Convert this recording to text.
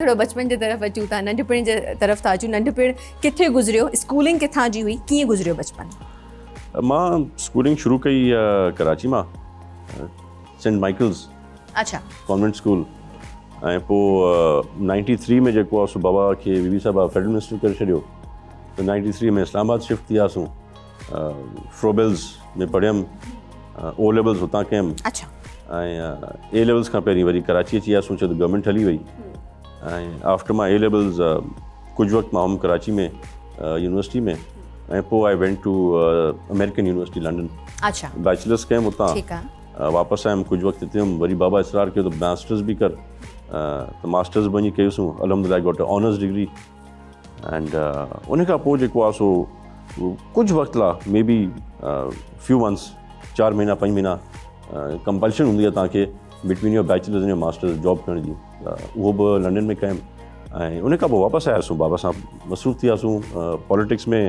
थोरो बचपन जे तरफ़ अचूं था, नंढपिण जे तरफ़ था अचूं। नंढपिण किथे गुज़रियो, स्कूलिंग किथां जी हुई, कीअं गुज़रियो बचपन? मां स्कूलिंग शुरू कई कराची मां, सेंट माइकल्स अच्छा। Convent school. ऐं पोइ 93 में जेको आहे सो बाबा खे बीबी साहिबा फेडरल मिनिस्टर करे छॾियो, त 93 में इस्लामाबाद शिफ्ट थी वियासीं। फ्रोबेल्स में पढ़ियमि, ओ लेवल्स हुतां कयमि। अच्छा। ऐं ए लेवल्स खां पहिरीं वरी कराची अची वियासीं, छो त गवर्नमेंट हली वई। ऐं आफ्टर मां ए लेवल्स कुझु वक़्तु मां हुउमि कराची में यूनिवर्सिटी में, ऐं पोइ I went to American university London. अच्छा। बैचलर्स कयमि हुतां, ठीकु आहे। वापसि आयुमि, कुझु वक़्तु हिते हुउमि। वरी बाबा इसरार कयो त मास्टर्स बि कर, त मास्टर्स बि वञी कयोसीं। अलहमदिल्ला got a honours degree. And उन खां पोइ जेको आहे सो कुझु वक़्तु लाइ मे बी फ्यू मंथ्स, 4 महीना 5 महीना कंपल्शन हूंदी आहे तव्हांखे between your bachelors and your masters job करण जी। उहो बि लंडन में कयमि। ऐं उन खां पोइ वापसि आयासीं, बाबा सां मसरूफ़ थी वियासीं पॉलिटिक्स में।